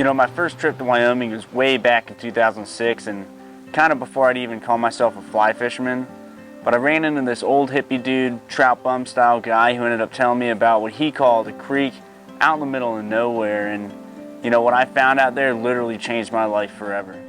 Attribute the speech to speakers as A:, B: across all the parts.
A: You know, my first trip to Wyoming was way back in 2006 and kind of before I'd even call myself a fly fisherman. But I ran into this old hippie dude, trout bum style guy who ended up telling me about what he called a creek out in the middle of nowhere. And you know, what I found out there literally changed my life forever.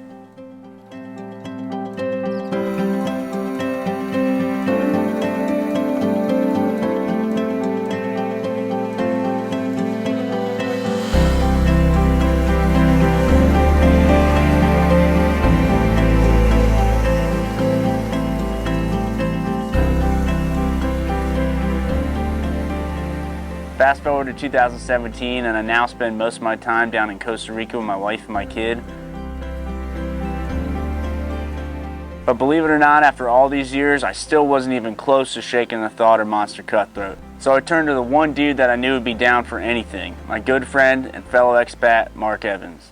A: Fast forward to 2017 and I now spend most of my time down in Costa Rica with my wife and my kid. But believe it or not, after all these years, I still wasn't even close to shaking the thought of monster cutthroat. So I turned to the one dude that I knew would be down for anything, my good friend and fellow expat, Mark Evans.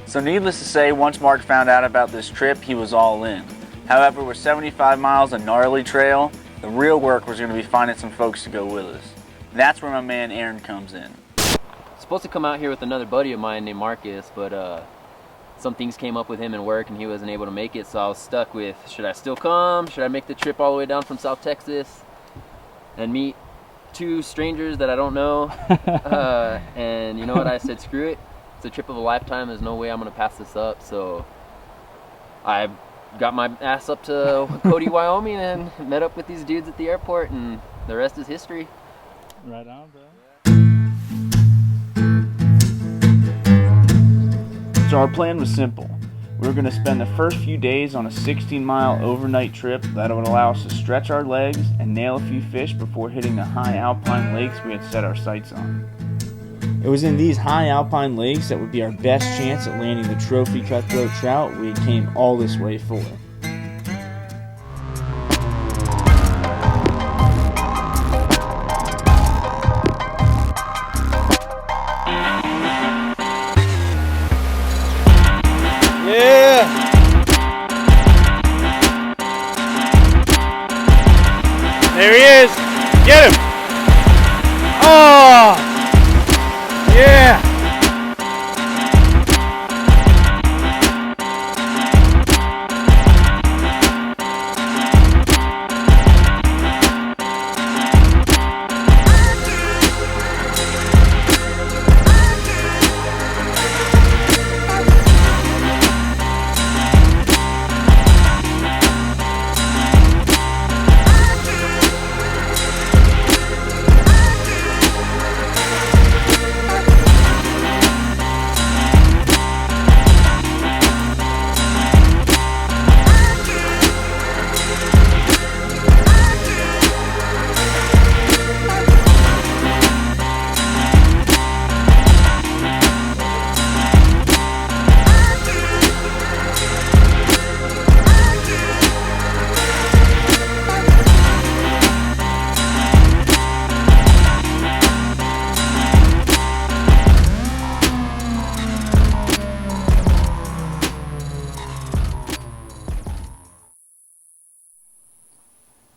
A: So needless to say, once Mark found out about this trip, he was all in. However, with 75 miles of gnarly trail, the real work was going to be finding some folks to go with us. That's where my man Aaron comes in.
B: Supposed to come out here with another buddy of mine named Marcus, but some things came up with him in work and he wasn't able to make it, so I was stuck with, should I still come? Should I make the trip all the way down from South Texas and meet two strangers that I don't know? And you know what, I said, screw it. It's a trip of a lifetime. There's no way I'm going to pass this up. So I got my ass up to Cody, Wyoming and met up with these dudes at the airport, and the rest is history.
C: Right on, bro.
A: So our plan was simple. We were going to spend the first few days on a 16-mile overnight trip that would allow us to stretch our legs and nail a few fish before hitting the high alpine lakes we had set our sights on. It was in these high alpine lakes that would be our best chance at landing the trophy cutthroat trout we came all this way for.
C: Yeah! There he is! Get him! Oh! Yeah!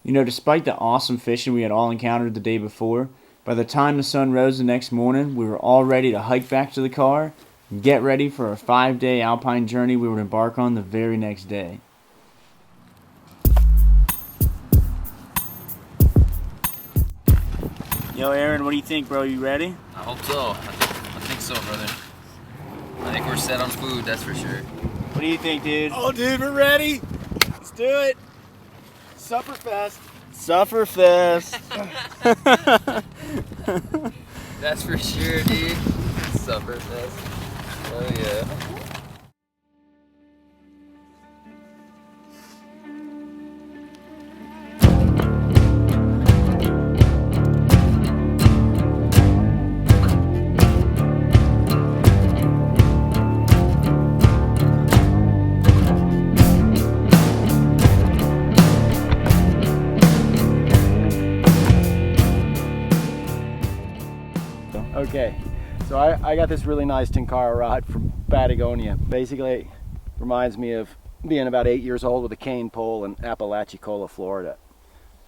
A: You know, despite the awesome fishing we had all encountered the day before, by the time the sun rose the next morning, we were all ready to hike back to the car and get ready for a 5-day alpine journey we would embark on the very next day. Yo, Aaron, what do you think, bro? You ready?
B: I hope so. I think so, brother. I think we're set on food, that's for sure.
A: What do you think, dude?
C: Oh, dude, we're ready. Let's do it. Sufferfest.
A: Sufferfest.
B: That's for sure, dude. Sufferfest. Oh, yeah.
C: So I got this really nice Tenkara rod from Patagonia. Basically, reminds me of being about 8 years old with a cane pole in Apalachicola, Florida,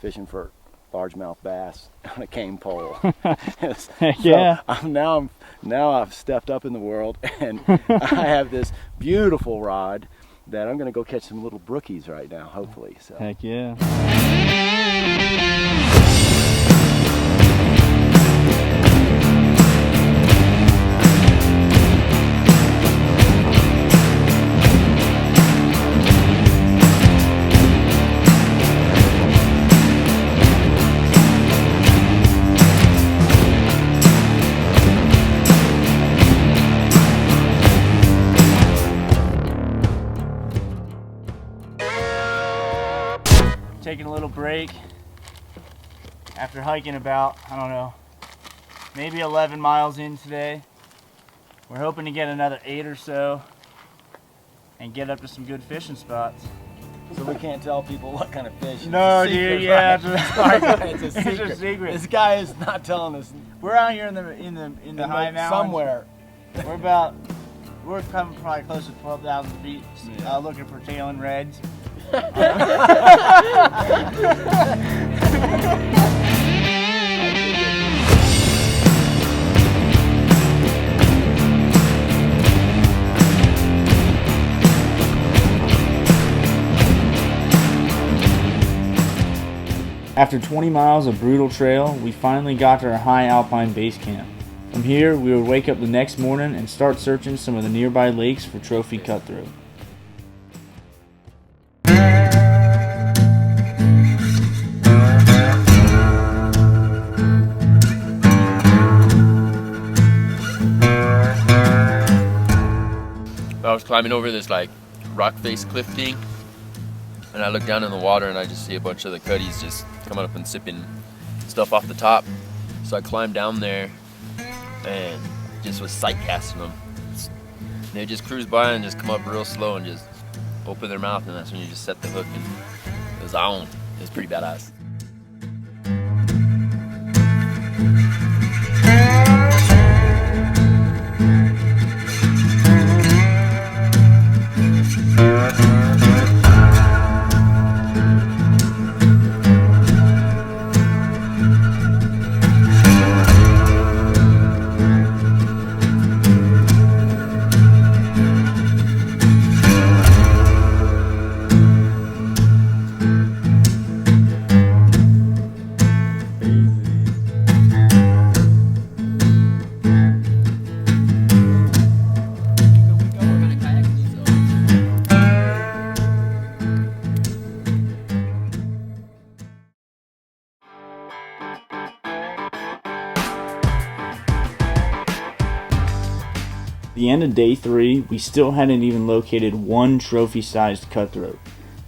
C: fishing for largemouth bass on a cane pole.
A: Yeah.
C: So now I've stepped up in the world, and I have this beautiful rod that I'm going to go catch some little brookies right now, hopefully. So.
A: Heck yeah. Taking a little break after hiking about, I don't know, maybe 11 miles in today. We're hoping to get another 8 or so and get up to some good fishing spots.
C: So we can't tell people what kind of fish.
A: No, dude, yeah.
C: Sorry, it's a secret.
A: It's a secret.
C: This guy is not telling us.
A: We're out here in the high mountains.
C: Somewhere.
A: We're coming probably close to 12,000 feet, looking for tailing reds. After 20 miles of brutal trail, we finally got to our high alpine base camp. From here, we would wake up the next morning and start searching some of the nearby lakes for trophy cutthroat.
B: I was climbing over this like rock face cliff thing, and I look down in the water and I just see a bunch of the cutties just coming up and sipping stuff off the top. So I climbed down there and just was sight casting them. They just cruise by and just come up real slow and just open their mouth, and that's when you just set the hook, and it was on. It was pretty badass.
A: At the end of day 3, we still hadn't even located one trophy-sized cutthroat.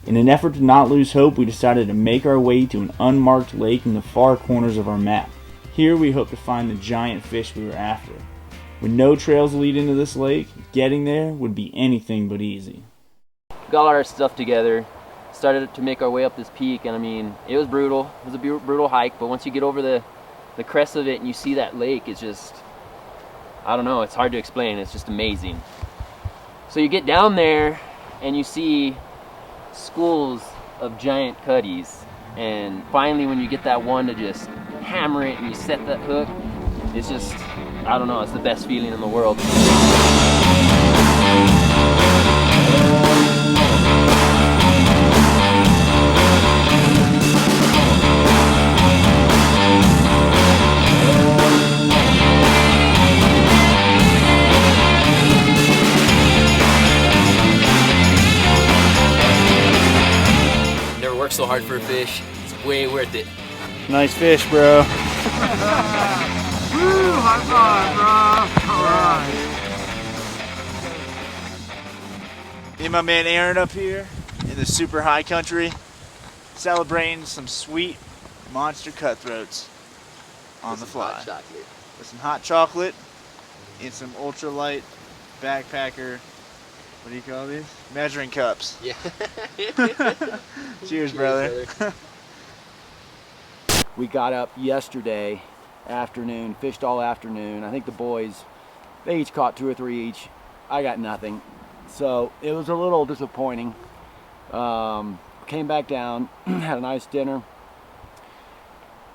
A: In an effort to not lose hope, we decided to make our way to an unmarked lake in the far corners of our map. Here we hoped to find the giant fish we were after. With no trails leading to this lake, getting there would be anything but easy.
B: Got all our stuff together, started to make our way up this peak, and I mean, it was brutal. It was a brutal hike, but once you get over the crest of it and you see that lake, it's just, I don't know, it's hard to explain. It's just amazing. So you get down there and you see schools of giant cutties, and finally when you get that one to just hammer it and you set that hook, it's just, I don't know, it's the best feeling in the world. So hard for a fish, it's way worth it.
A: Nice fish, bro.
C: Woo, high five, bro. All right.
A: Me and my man Aaron up here in the super high country, celebrating some sweet monster cutthroats on the fly. With some hot chocolate and some ultralight backpacker, what do you call these? Measuring cups.
B: Yeah.
A: Cheers, brother.
C: We got up yesterday afternoon, fished all afternoon. I think the boys They each caught 2 or 3 each. I got nothing. So it was a little disappointing. Came back down, had a nice dinner.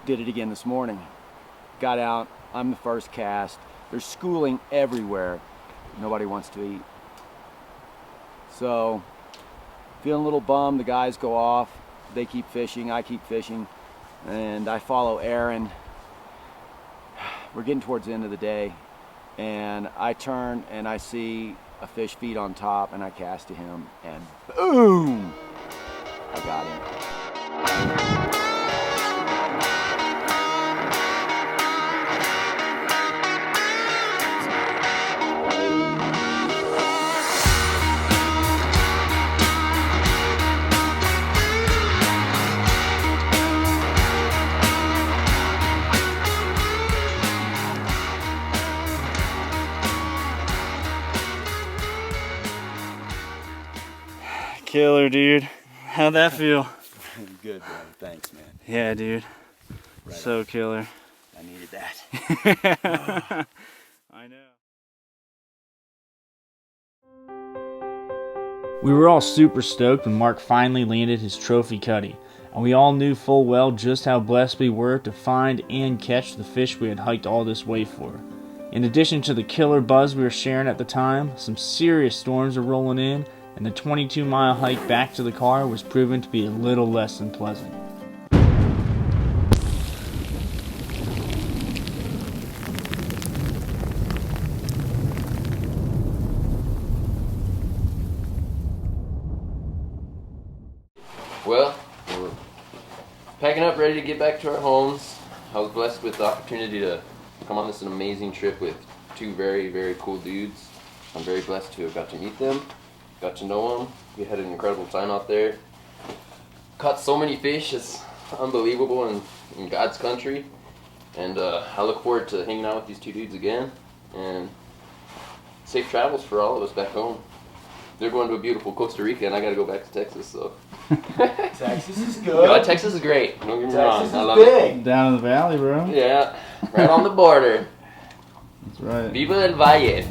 C: Did it again this morning. Got out, I'm the first cast. There's schooling everywhere. Nobody wants to eat. So, feeling a little bummed. The guys go off. They keep fishing, I keep fishing. And I follow Aaron. We're getting towards the end of the day. And I turn and I see a fish feed on top, and I cast to him, and boom! I got him.
A: Killer, dude. How'd that feel?
C: Good, bro. Thanks, man.
A: Yeah, dude.
C: Right
A: So
C: on.
A: killer.
C: I needed that.
A: I know. We were all super stoked when Mark finally landed his trophy cutty, and we all knew full well just how blessed we were to find and catch the fish we had hiked all this way for. In addition to the killer buzz we were sharing at the time, some serious storms were rolling in, and the 22-mile hike back to the car was proven to be a little less than pleasant.
B: Well, we're packing up, ready to get back to our homes. I was blessed with the opportunity to come on this amazing trip with 2 very, very cool dudes. I'm very blessed to have got to meet them, got to know them. We had an incredible time out there. Caught so many fish, it's unbelievable in God's country. And I look forward to hanging out with these 2 dudes again. And safe travels for all of us back home. They're going to a beautiful Costa Rica, and I got to go back to Texas, so.
C: Texas is good.
B: No, Texas is great. Don't get me wrong.
C: Texas
B: I
C: is
B: love
C: big.
A: Down in the valley, bro.
B: it. Yeah, right on the border.
A: That's right.
B: Viva el Valle.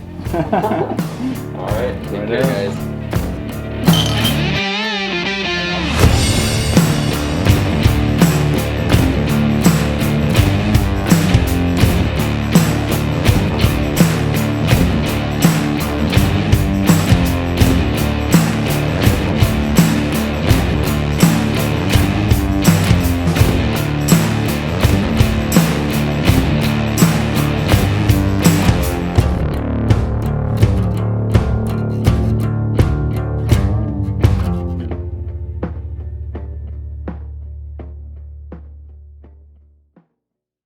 B: All right, take care, guys.